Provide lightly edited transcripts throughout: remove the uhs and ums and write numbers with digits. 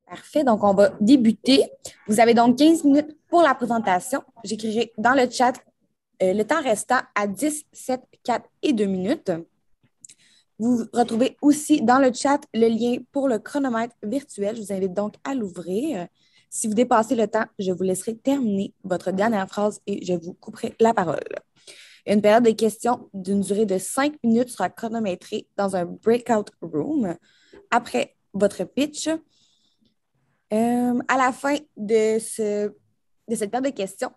Parfait, donc on va débuter. Vous avez donc 15 minutes pour la présentation. J'écrirai dans le chat le temps restant à 10, 7, 4 et 2 minutes. Vous retrouvez aussi dans le chat le lien pour le chronomètre virtuel. Je vous invite donc à l'ouvrir. Si vous dépassez le temps, je vous laisserai terminer votre dernière phrase et je vous couperai la parole. Une période de questions d'une durée de 5 minutes sera chronométrée dans un breakout room. Après votre pitch, à la fin de cette période de questions,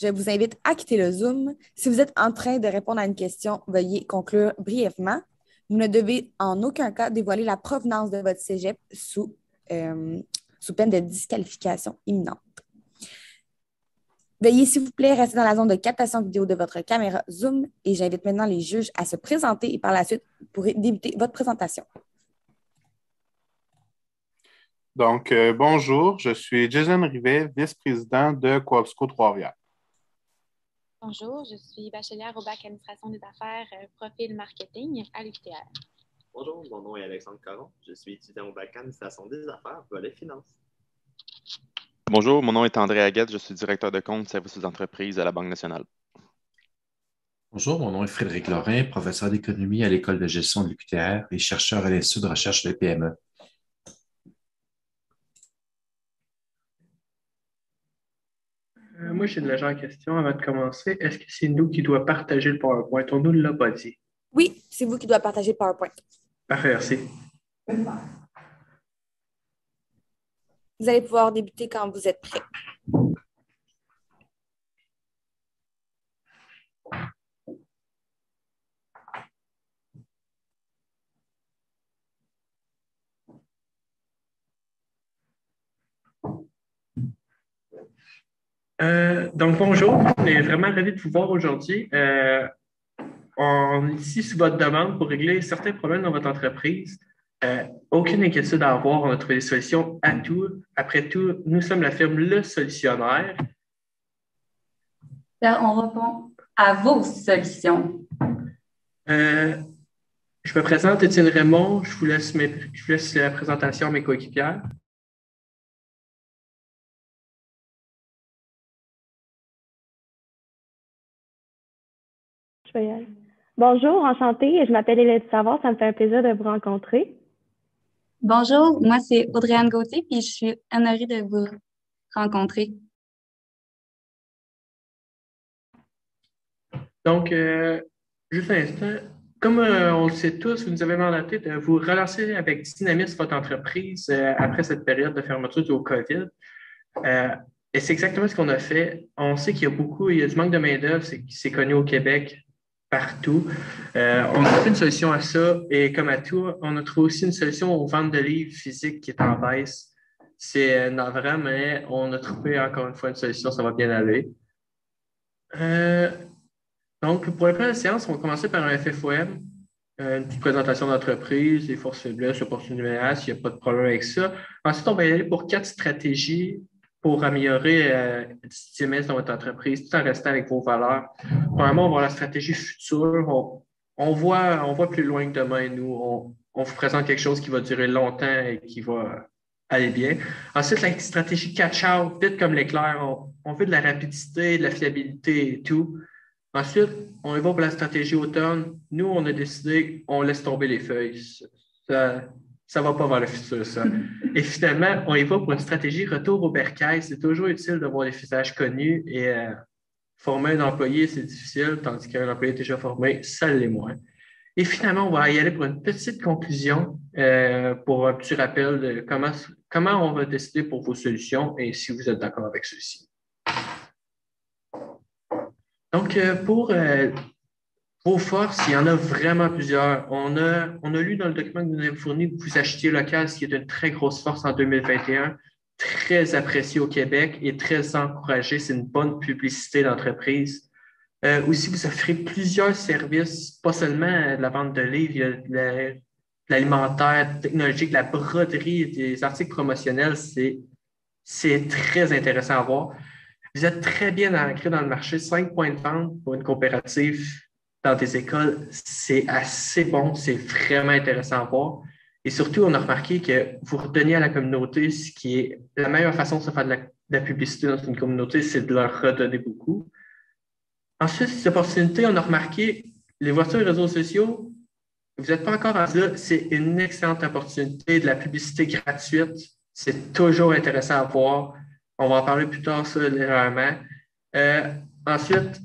je vous invite à quitter le Zoom. Si vous êtes en train de répondre à une question, veuillez conclure brièvement. Vous ne devez en aucun cas dévoiler la provenance de votre cégep sous peine de disqualification imminente. Veuillez, s'il vous plaît, rester dans la zone de captation vidéo de votre caméra Zoom et j'invite maintenant les juges à se présenter et par la suite, vous pourrez débuter votre présentation. Donc, bonjour, je suis Jason Rivet, vice-président de Coopsco Trois-Rivières. Bonjour, je suis bachelière au bac administration des affaires, profil marketing à l'UQTR. Bonjour, mon nom est Alexandre Caron. Je suis étudiant au bac administration des affaires, volet finance. Bonjour, mon nom est André Aguette, je suis directeur de compte services aux entreprises à la Banque nationale. Bonjour, mon nom est Frédéric Lorrain, professeur d'économie à l'École de gestion de l'UQTR et chercheur à l'Institut de recherche de PME. Moi, j'ai de la question avant de commencer. Est-ce que c'est nous qui doit partager le PowerPoint? On nous l'a pas dit. Oui, c'est vous qui doit partager le PowerPoint. Parfait, merci. Vous allez pouvoir débuter quand vous êtes prêt. Donc, bonjour. On est vraiment ravis de vous voir aujourd'hui. On est ici sous votre demande pour régler certains problèmes dans votre entreprise. Aucune inquiétude à avoir. On a trouvé des solutions à tout. Après tout, nous sommes la firme Le Solutionnaire. On répond à vos solutions. Je me présente, Étienne Raymond. Je vous laisse la présentation à mes coéquipières. Je vais y aller. Bonjour, enchantée. Je m'appelle Hélène Savard. Ça me fait un plaisir de vous rencontrer. Bonjour, moi c'est Audrey-Anne Gauthier, puis je suis honorée de vous rencontrer. Donc, juste un instant. Comme on le sait tous, vous nous avez mandaté de vous relancer avec dynamisme votre entreprise après cette période de fermeture du COVID. Et c'est exactement ce qu'on a fait. On sait qu'il y a du manque de main-d'œuvre, c'est connu au Québec, partout. On a fait une solution à ça et comme à tout, on a trouvé aussi une solution aux ventes de livres physiques qui est en baisse. C'est navrant, mais on a trouvé encore une fois une solution, ça va bien aller. Donc, pour la première séance, on va commencer par un FFOM, une petite présentation d'entreprise, les forces faiblesses, opportunités menaces, il n'y a pas de problème avec ça. Ensuite, on va y aller pour 4 stratégies pour améliorer le dynamisme dans votre entreprise, tout en restant avec vos valeurs. Premièrement, on va voir la stratégie future. On voit plus loin que demain, nous. On vous présente quelque chose qui va durer longtemps et qui va aller bien. Ensuite, la stratégie catch-out, vite comme l'éclair. On veut de la rapidité, de la fiabilité et tout. Ensuite, on y va pour la stratégie automne. Nous, on a décidé, on laisse tomber les feuilles. Ça ne va pas vers le futur, ça. Et finalement, on y va pour une stratégie retour au bercail. C'est toujours utile d'avoir des visages connus et former un employé, c'est difficile, tandis qu'un employé déjà formé, ça l'est moins. Et finalement, on va y aller pour une petite conclusion, pour un petit rappel de comment on va décider pour vos solutions et si vous êtes d'accord avec ceci. Donc, pour vos forces, il y en a vraiment plusieurs. On a lu dans le document que vous nous avez fourni que vous achetiez local, ce qui est une très grosse force en 2021, très apprécié au Québec et très encouragé. C'est une bonne publicité d'entreprise. Aussi, vous offrez plusieurs services, pas seulement de la vente de livres, il y a de l'alimentaire, technologique, de la broderie, des articles promotionnels. C'est très intéressant à voir. Vous êtes très bien ancré dans le marché. 5 points de vente pour une coopérative dans des écoles, c'est assez bon. C'est vraiment intéressant à voir. Et surtout, on a remarqué que vous redonnez à la communauté ce qui est la meilleure façon de se faire de la publicité dans une communauté, c'est de leur redonner beaucoup. Ensuite, cette opportunité, on a remarqué les voitures et réseaux sociaux, vous n'êtes pas encore rendu là, c'est une excellente opportunité de la publicité gratuite. C'est toujours intéressant à voir. On va en parler plus tard, ça, légèrement. Ensuite,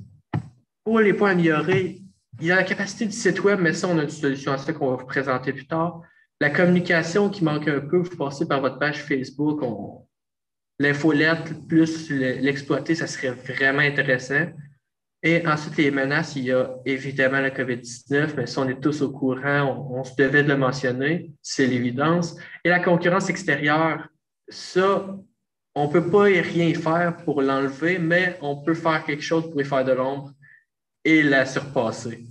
pour les points améliorés, il y a la capacité du site web, mais ça, on a une solution à ça qu'on va vous présenter plus tard. La communication qui manque un peu, vous passez par votre page Facebook. L'infolette, plus l'exploiter, ça serait vraiment intéressant. Et ensuite, les menaces, il y a évidemment la COVID-19, mais ça, on est tous au courant, on se devait de le mentionner, c'est l'évidence. Et la concurrence extérieure, ça, on ne peut pas rien faire pour l'enlever, mais on peut faire quelque chose pour y faire de l'ombre et la surpasser.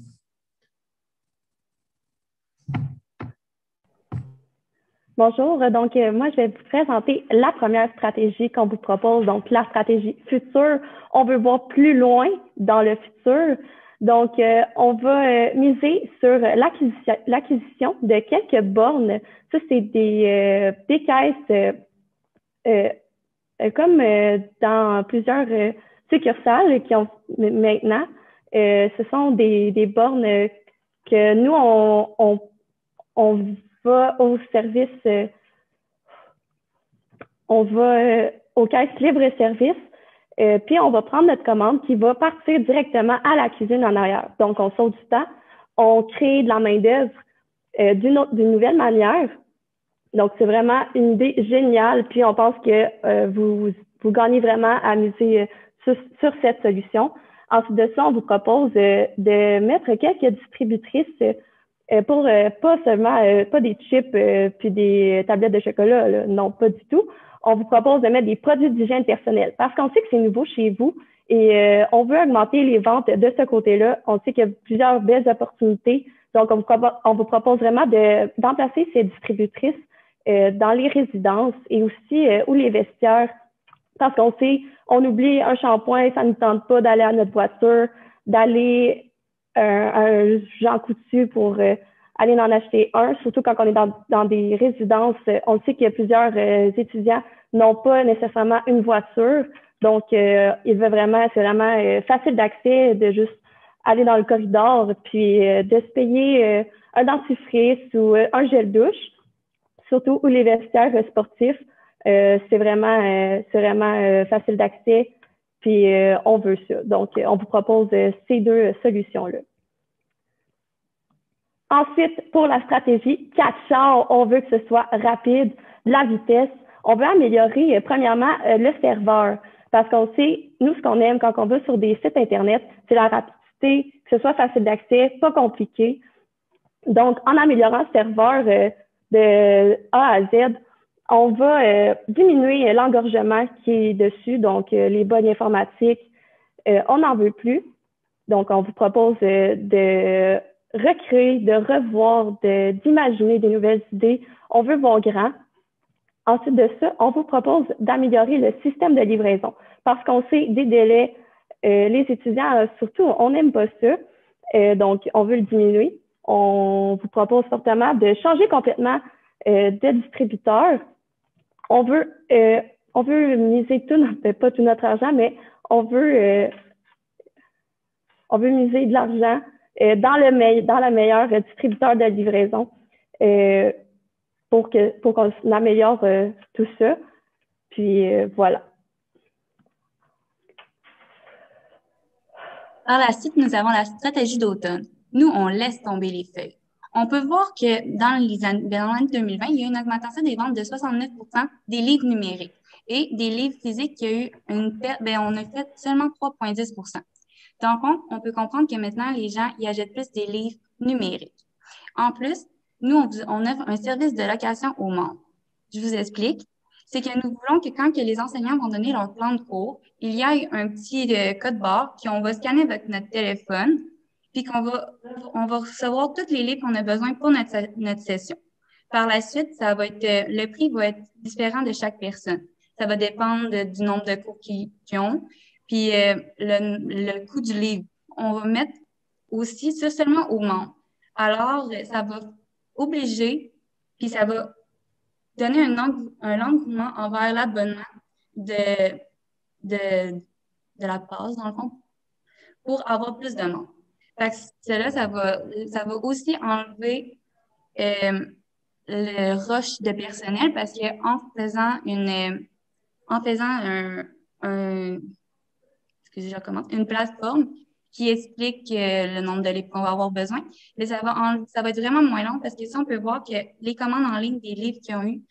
Bonjour, donc moi je vais vous présenter la première stratégie qu'on vous propose, donc la stratégie future. On veut voir plus loin dans le futur, donc on va miser sur l'acquisition de quelques bornes. Ça, c'est des caisses comme dans plusieurs succursales qui ont maintenant. Ce sont des bornes que nous, on va au service, on va aux caisses libre-service, puis on va prendre notre commande qui va partir directement à la cuisine en arrière. Donc, on sauve du temps, on crée de la main-d'œuvre d'une nouvelle manière. Donc, c'est vraiment une idée géniale, puis on pense que vous gagnez vraiment à miser sur cette solution. Ensuite de ça, on vous propose de mettre quelques distributrices pour pas seulement pas des chips puis des tablettes de chocolat, là. Non, pas du tout. On vous propose de mettre des produits d'hygiène personnelle parce qu'on sait que c'est nouveau chez vous et on veut augmenter les ventes de ce côté-là. On sait qu'il y a plusieurs belles opportunités. Donc, on vous propose vraiment d'emplacer ces distributrices dans les résidences et aussi ou les vestiaires parce qu'on sait, on oublie un shampoing, ça ne nous tente pas d'aller à notre voiture, d'aller un Jean Coutu pour aller en acheter un, surtout quand on est dans des résidences. On sait qu'il y a plusieurs étudiants n'ont pas nécessairement une voiture, donc c'est vraiment facile d'accès de juste aller dans le corridor puis de se payer un dentifrice ou un gel douche, surtout où les vestiaires sportifs, c'est vraiment facile d'accès. Puis, on veut ça. Donc, on vous propose ces deux solutions-là. Ensuite, pour la stratégie catch-all, on veut que ce soit rapide, la vitesse. On veut améliorer, premièrement, le serveur. Parce qu'on sait, nous, ce qu'on aime quand on va sur des sites Internet, c'est la rapidité, que ce soit facile d'accès, pas compliqué. Donc, en améliorant le serveur de A à Z, on va diminuer l'engorgement qui est dessus, donc les bugs informatiques, on n'en veut plus. Donc, on vous propose de recréer, de revoir, d'imaginer des nouvelles idées. On veut voir grand. Ensuite de ça, on vous propose d'améliorer le système de livraison parce qu'on sait des délais, les étudiants, surtout, on n'aime pas ça. Donc, on veut le diminuer. On vous propose fortement de changer complètement de distributeur. On veut miser pas tout notre argent, mais on veut miser de l'argent dans la meilleure distributeur de livraison pour qu'on améliore tout ça. Puis voilà. Par la suite, nous avons la stratégie d'automne. Nous, on laisse tomber les feuilles. On peut voir que dans l'année 2020, il y a eu une augmentation des ventes de 69 % des livres numériques et des livres physiques, il y a eu on a fait seulement 3,10 %. Donc, on peut comprendre que maintenant, les gens y achètent plus des livres numériques. En plus, nous, on offre un service de location aux membres. Je vous explique. C'est que nous voulons que quand les enseignants vont donner leur plan de cours, il y a un petit code barre qu'on va scanner avec notre téléphone puis qu'on va recevoir tous les livres qu'on a besoin pour notre session. Par la suite, le prix va être différent de chaque personne. Ça va dépendre du nombre de cours qu'ils ont, puis le coût du livre. On va mettre aussi ça seulement aux membres. Alors, ça va obliger, puis ça va donner un engouement envers l'abonnement de la base, dans le fond, pour avoir plus de monde. Fait que cela, ça va aussi enlever le rush de personnel parce qu'en faisant excusez, je recommence, une plateforme qui explique le nombre de livres qu'on va avoir besoin, mais ça va être vraiment moins long parce que si on peut voir que les commandes en ligne des livres qu'il y a eu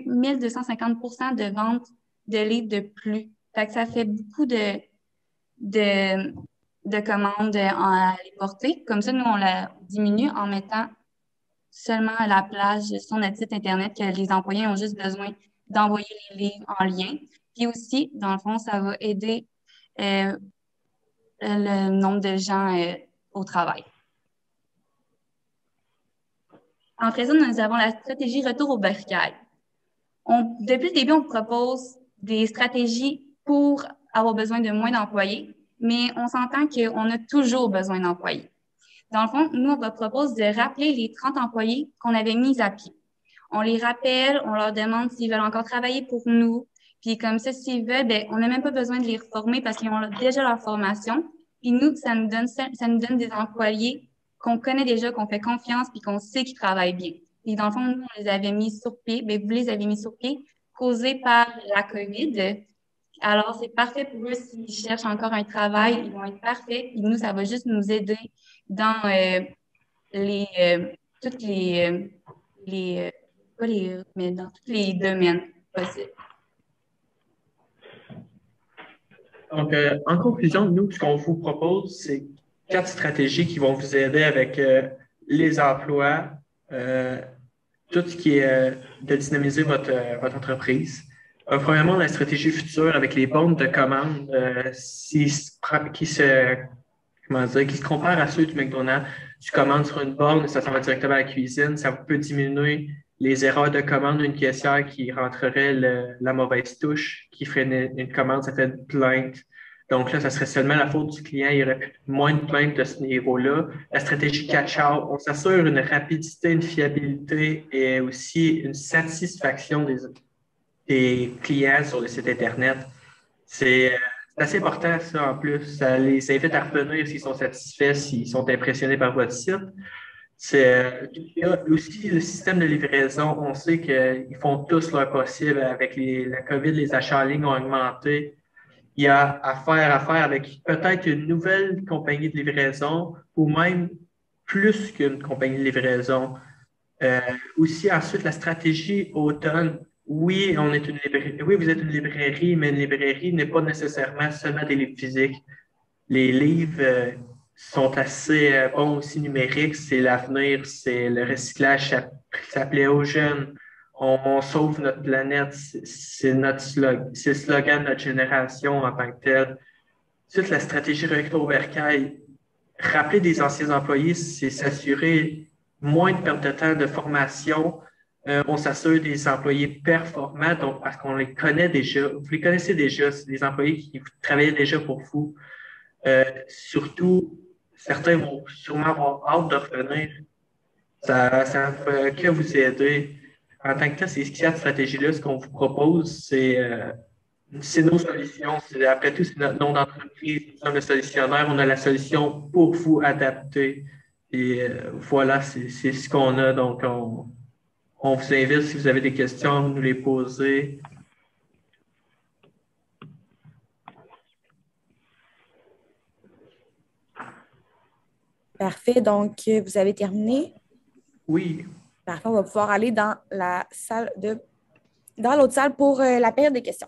1250% de ventes de livres de plus. Fait que ça fait beaucoup de commandes à les porter. Comme ça, nous, on la diminue en mettant seulement à la plage sur notre site Internet que les employés ont juste besoin d'envoyer les livres en lien. Puis aussi, dans le fond, ça va aider le nombre de gens au travail. Après ça, nous avons la stratégie retour au bercail. Depuis le début, on propose des stratégies pour avoir besoin de moins d'employés, mais on s'entend qu'on a toujours besoin d'employés. Dans le fond, nous, on va proposer de rappeler les 30 employés qu'on avait mis à pied. On les rappelle, on leur demande s'ils veulent encore travailler pour nous. Puis comme ça, s'ils veulent, ben, on n'a même pas besoin de les reformer parce qu'ils ont déjà leur formation. Puis nous, ça nous donne des employés qu'on connaît déjà, qu'on fait confiance puis qu'on sait qu'ils travaillent bien. Puis dans le fond, nous, on les avait mis sur pied. Ben, vous les avez mis sur pied, causés par la COVID. Alors, c'est parfait pour eux s'ils cherchent encore un travail, ils vont être parfaits. Puis nous, ça va juste nous aider dans dans tous les domaines possibles. Donc, en conclusion, nous, ce qu'on vous propose, c'est 4 stratégies qui vont vous aider avec les emplois, tout ce qui est de dynamiser votre entreprise. Premièrement, la stratégie future avec les bornes de commande qui se comparent à ceux du McDonald's. Tu commandes sur une borne et ça s'en va directement à la cuisine. Ça peut diminuer les erreurs de commande d'une caissière qui rentrerait la mauvaise touche, qui ferait une commande, ça fait une plainte. Donc là, ça serait seulement la faute du client. Il y aurait moins de plaintes de ce niveau-là. La stratégie catch-out, on s'assure une rapidité, une fiabilité et aussi une satisfaction des clients sur le site Internet. C'est assez important, ça, en plus. Ça les invite à revenir s'ils sont satisfaits, s'ils sont impressionnés par votre site. Il y a aussi le système de livraison. On sait qu'ils font tous leur possible. Avec la COVID, les achats en ligne ont augmenté. Il y a affaire avec peut-être une nouvelle compagnie de livraison ou même plus qu'une compagnie de livraison. Aussi, ensuite, la stratégie automne. Oui, on est une librairie. Oui, vous êtes une librairie, mais une librairie n'est pas nécessairement seulement des livres physiques. Les livres sont assez bons aussi numériques. C'est l'avenir, c'est le recyclage, ça plaît aux jeunes. On sauve notre planète, c'est le slogan de notre génération en tant que tel. Ensuite, la stratégie retour au bercail. Rappeler des anciens employés, c'est s'assurer moins de perte de temps de formation. On s'assure des employés performants, donc parce qu'on les connaît déjà. Vous les connaissez déjà, c'est des employés qui travaillaient déjà pour vous. Surtout, certains vont sûrement avoir hâte de revenir. Ça ne peut que vous aider. En tant que tel, ces 4 stratégies-là, ce qu'on vous propose, c'est nos solutions. Après tout, c'est notre nom d'entreprise. Nous sommes le solutionnaire. On a la solution pour vous adapter. Et voilà, c'est ce qu'on a. Donc, on vous invite, si vous avez des questions, à nous les poser. Parfait. Donc, vous avez terminé? Oui. Parfait. On va pouvoir aller dans l'autre salle pour la période des questions.